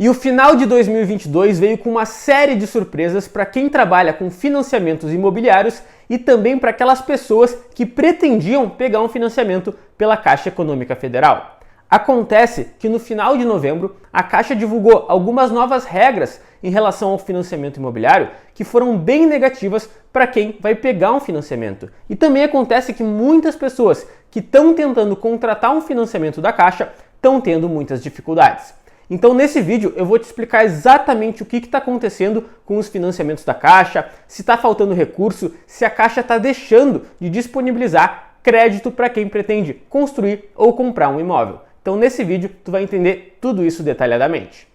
E o final de 2022 veio com uma série de surpresas para quem trabalha com financiamentos imobiliários e também para aquelas pessoas que pretendiam pegar um financiamento pela Caixa Econômica Federal. Acontece que no final de novembro, a Caixa divulgou algumas novas regras em relação ao financiamento imobiliário que foram bem negativas para quem vai pegar um financiamento. E também acontece que muitas pessoas que estão tentando contratar um financiamento da Caixa estão tendo muitas dificuldades. Então nesse vídeo eu vou te explicar exatamente o que está acontecendo com os financiamentos da Caixa, se está faltando recurso, se a Caixa está deixando de disponibilizar crédito para quem pretende construir ou comprar um imóvel. Então nesse vídeo tu vai entender tudo isso detalhadamente.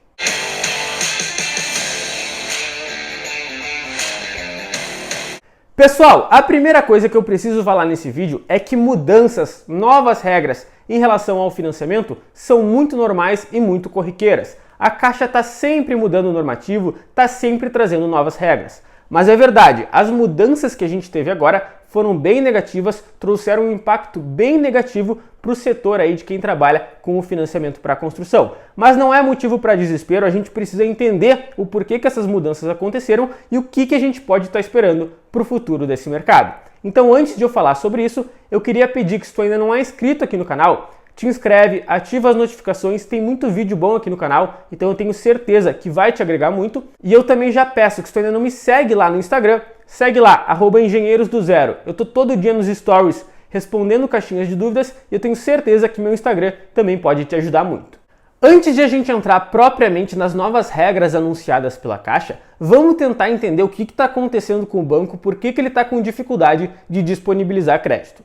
Pessoal, a primeira coisa que eu preciso falar nesse vídeo é que mudanças, novas regras em relação ao financiamento são muito normais e muito corriqueiras. A Caixa está sempre mudando o normativo, está sempre trazendo novas regras. Mas é verdade, as mudanças que a gente teve agora foram bem negativas, trouxeram um impacto bem negativo para o setor aí de quem trabalha com o financiamento para a construção. Mas não é motivo para desespero, a gente precisa entender o porquê que essas mudanças aconteceram e o que a gente pode estar esperando para o futuro desse mercado. Então antes de eu falar sobre isso, eu queria pedir que se tu ainda não é inscrito aqui no canal, te inscreve, ativa as notificações, tem muito vídeo bom aqui no canal, então eu tenho certeza que vai te agregar muito. E eu também já peço que se tu ainda não me segue lá no Instagram, segue lá, @engenheirosdozero. Eu tô todo dia nos stories respondendo caixinhas de dúvidas e eu tenho certeza que meu Instagram também pode te ajudar muito. Antes de a gente entrar propriamente nas novas regras anunciadas pela Caixa, vamos tentar entender o que está acontecendo com o banco, por que ele está com dificuldade de disponibilizar crédito.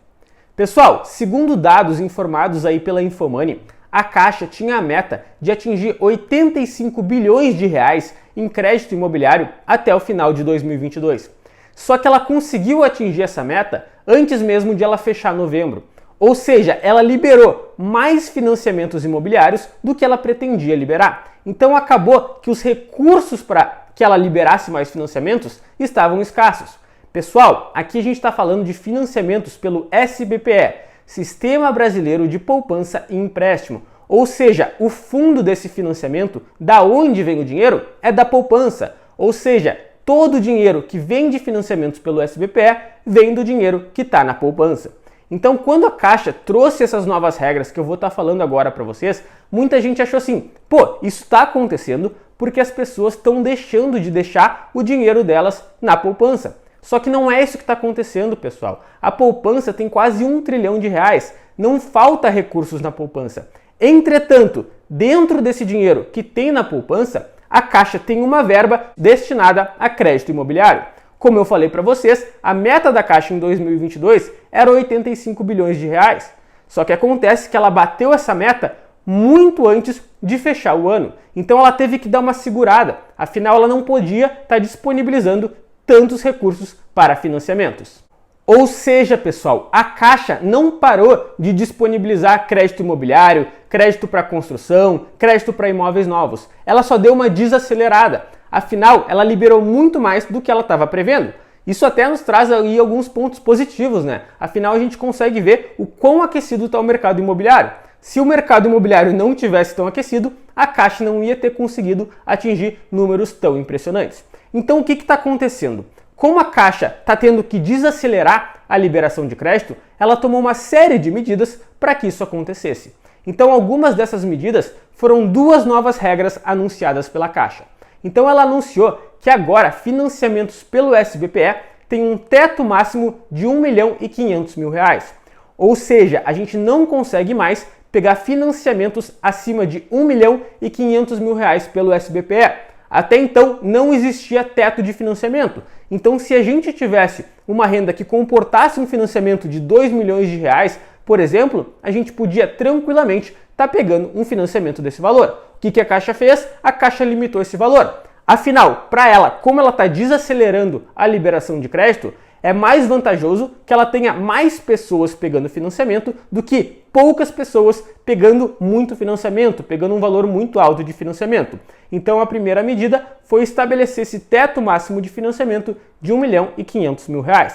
Pessoal, segundo dados informados aí pela Infomoney, a Caixa tinha a meta de atingir 85 bilhões de reais em crédito imobiliário até o final de 2022. Só que ela conseguiu atingir essa meta antes mesmo de ela fechar novembro. Ou seja, ela liberou mais financiamentos imobiliários do que ela pretendia liberar. Então acabou que os recursos para que ela liberasse mais financiamentos estavam escassos. Pessoal, aqui a gente está falando de financiamentos pelo SBPE, Sistema Brasileiro de Poupança e Empréstimo. Ou seja, o fundo desse financiamento, da onde vem o dinheiro, é da poupança. Ou seja, todo o dinheiro que vem de financiamentos pelo SBPE vem do dinheiro que está na poupança. Então, quando a Caixa trouxe essas novas regras que eu vou estar falando agora para vocês, muita gente achou assim, pô, isso está acontecendo porque as pessoas estão deixando de deixar o dinheiro delas na poupança. Só que não é isso que está acontecendo, pessoal. A poupança tem quase 1 trilhão de reais. Não falta recursos na poupança. Entretanto, dentro desse dinheiro que tem na poupança, a Caixa tem uma verba destinada a crédito imobiliário. Como eu falei para vocês, a meta da Caixa em 2022 era 85 bilhões de reais. Só que acontece que ela bateu essa meta muito antes de fechar o ano. Então ela teve que dar uma segurada. Afinal, ela não podia estar disponibilizando tantos recursos para financiamentos. Ou seja, pessoal, a Caixa não parou de disponibilizar crédito imobiliário, crédito para construção, crédito para imóveis novos. Ela só deu uma desacelerada. Afinal, ela liberou muito mais do que ela estava prevendo. Isso até nos traz aí alguns pontos positivos, né? Afinal, a gente consegue ver o quão aquecido está o mercado imobiliário. Se o mercado imobiliário não tivesse tão aquecido, a Caixa não ia ter conseguido atingir números tão impressionantes. Então o que está acontecendo? Como a Caixa está tendo que desacelerar a liberação de crédito, ela tomou uma série de medidas para que isso acontecesse. Então algumas dessas medidas foram duas novas regras anunciadas pela Caixa. Então ela anunciou que agora financiamentos pelo SBPE têm um teto máximo de R$ 1.500.000. Ou seja, a gente não consegue mais pegar financiamentos acima de R$ 1.500.000 pelo SBPE. Até então não existia teto de financiamento. Então se a gente tivesse uma renda que comportasse um financiamento de R$ 2 milhões de reais, por exemplo, a gente podia tranquilamente estar pegando um financiamento desse valor. O que a Caixa fez? A Caixa limitou esse valor. Afinal, para ela, como ela está desacelerando a liberação de crédito, é mais vantajoso que ela tenha mais pessoas pegando financiamento do que poucas pessoas pegando muito financiamento, pegando um valor muito alto de financiamento. Então a primeira medida foi estabelecer esse teto máximo de financiamento de R$ 1.500.000.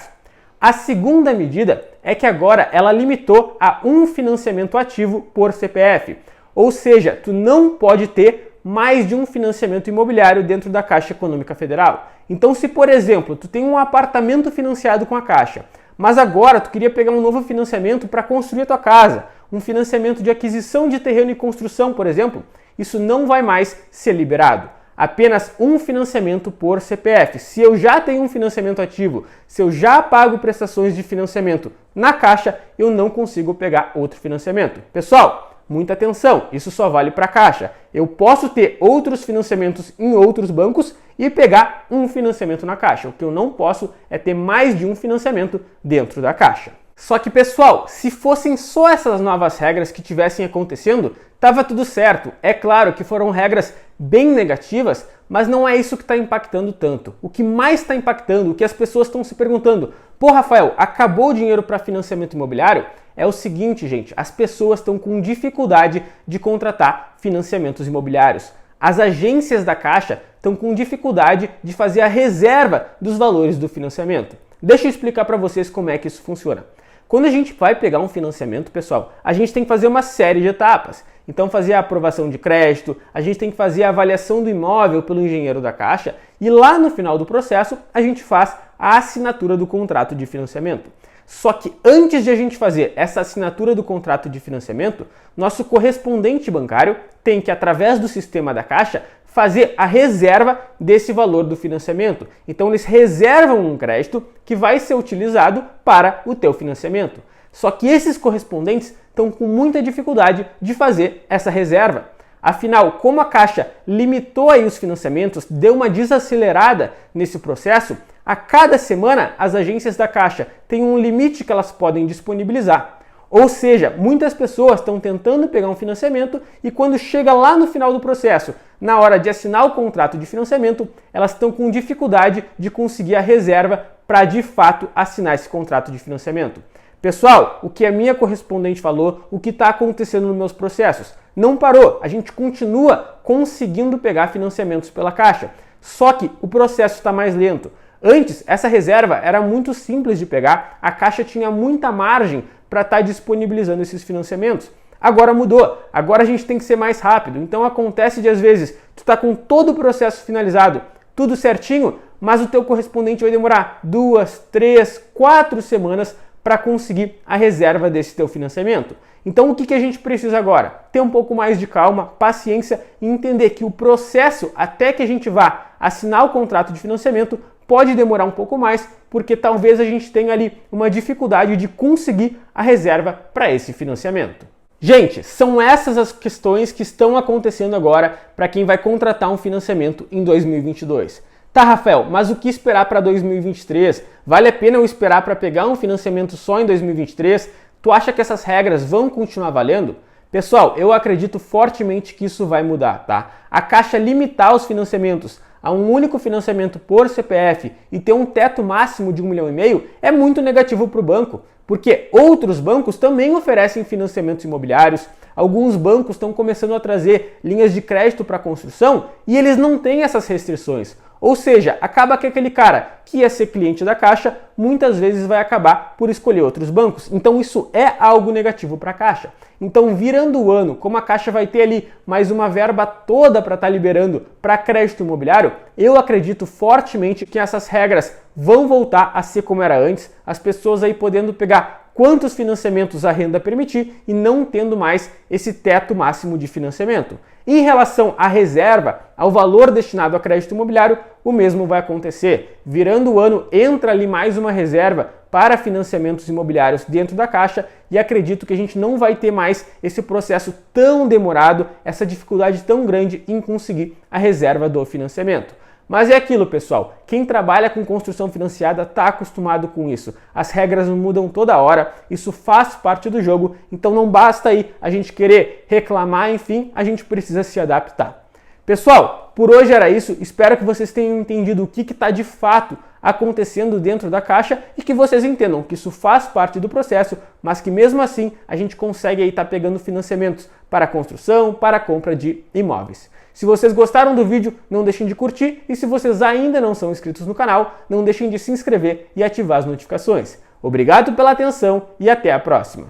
A segunda medida é que agora ela limitou a um financiamento ativo por CPF. Ou seja, tu não pode ter mais de um financiamento imobiliário dentro da Caixa Econômica Federal. Então, se por exemplo, tu tem um apartamento financiado com a Caixa, mas agora tu queria pegar um novo financiamento para construir a tua casa, um financiamento de aquisição de terreno e construção, por exemplo, isso não vai mais ser liberado. Apenas um financiamento por CPF. Se eu já tenho um financiamento ativo, se eu já pago prestações de financiamento na Caixa, eu não consigo pegar outro financiamento. Pessoal, muita atenção, isso só vale para a Caixa. Eu posso ter outros financiamentos em outros bancos e pegar um financiamento na Caixa. O que eu não posso é ter mais de um financiamento dentro da Caixa. Só que, pessoal, se fossem só essas novas regras que tivessem acontecendo, estava tudo certo. É claro que foram regras bem negativas, mas não é isso que está impactando tanto. O que mais está impactando, o que as pessoas estão se perguntando, pô, Rafael, acabou o dinheiro para financiamento imobiliário? É o seguinte, gente, as pessoas estão com dificuldade de contratar financiamentos imobiliários. As agências da Caixa estão com dificuldade de fazer a reserva dos valores do financiamento. Deixa eu explicar para vocês como é que isso funciona. Quando a gente vai pegar um financiamento, pessoal, a gente tem que fazer uma série de etapas. Então, fazer a aprovação de crédito, a gente tem que fazer a avaliação do imóvel pelo engenheiro da Caixa e lá no final do processo a gente faz a assinatura do contrato de financiamento. Só que antes de a gente fazer essa assinatura do contrato de financiamento, nosso correspondente bancário tem que, através do sistema da Caixa, fazer a reserva desse valor do financiamento. Então eles reservam um crédito que vai ser utilizado para o teu financiamento. Só que esses correspondentes estão com muita dificuldade de fazer essa reserva. Afinal, como a Caixa limitou aí os financiamentos, deu uma desacelerada nesse processo, a cada semana as agências da Caixa têm um limite que elas podem disponibilizar. Ou seja, muitas pessoas estão tentando pegar um financiamento e quando chega lá no final do processo, na hora de assinar o contrato de financiamento, elas estão com dificuldade de conseguir a reserva para de fato assinar esse contrato de financiamento. Pessoal, o que a minha correspondente falou, o que está acontecendo nos meus processos, não parou, a gente continua conseguindo pegar financiamentos pela Caixa, só que o processo está mais lento. Antes, essa reserva era muito simples de pegar, a Caixa tinha muita margem para estar disponibilizando esses financiamentos. Agora mudou, agora a gente tem que ser mais rápido. Então acontece de às vezes tu está com todo o processo finalizado, tudo certinho, mas o teu correspondente vai demorar 2, 3, 4 semanas para conseguir a reserva desse teu financiamento. Então o que a gente precisa agora? Ter um pouco mais de calma, paciência e entender que o processo até que a gente vá assinar o contrato de financiamento pode demorar um pouco mais, porque talvez a gente tenha ali uma dificuldade de conseguir a reserva para esse financiamento. Gente, são essas as questões que estão acontecendo agora para quem vai contratar um financiamento em 2022. Tá, Rafael, mas o que esperar para 2023? Vale a pena eu esperar para pegar um financiamento só em 2023? Tu acha que essas regras vão continuar valendo? Pessoal, eu acredito fortemente que isso vai mudar, tá? A Caixa limitar os financiamentos a um único financiamento por CPF e ter um teto máximo de 1,5 milhão é muito negativo para o banco, porque outros bancos também oferecem financiamentos imobiliários, alguns bancos estão começando a trazer linhas de crédito para construção e eles não têm essas restrições. Ou seja, acaba que aquele cara que ia ser cliente da Caixa muitas vezes vai acabar por escolher outros bancos. Então isso é algo negativo para a Caixa. Então, virando o ano, como a Caixa vai ter ali mais uma verba toda para estar liberando para crédito imobiliário, eu acredito fortemente que essas regras vão voltar a ser como era antes, as pessoas aí podendo pegar quantos financiamentos a renda permitir e não tendo mais esse teto máximo de financiamento. Em relação à reserva, ao valor destinado a crédito imobiliário, o mesmo vai acontecer. Virando o ano, entra ali mais uma reserva para financiamentos imobiliários dentro da Caixa e acredito que a gente não vai ter mais esse processo tão demorado, essa dificuldade tão grande em conseguir a reserva do financiamento. Mas é aquilo, pessoal, quem trabalha com construção financiada está acostumado com isso. As regras mudam toda hora, isso faz parte do jogo, então não basta aí a gente querer reclamar, enfim, a gente precisa se adaptar. Pessoal, por hoje era isso, espero que vocês tenham entendido o que está de fato acontecendo dentro da Caixa e que vocês entendam que isso faz parte do processo, mas que mesmo assim a gente consegue aí estar pegando financiamentos para construção, para compra de imóveis. Se vocês gostaram do vídeo, não deixem de curtir e se vocês ainda não são inscritos no canal, não deixem de se inscrever e ativar as notificações. Obrigado pela atenção e até a próxima!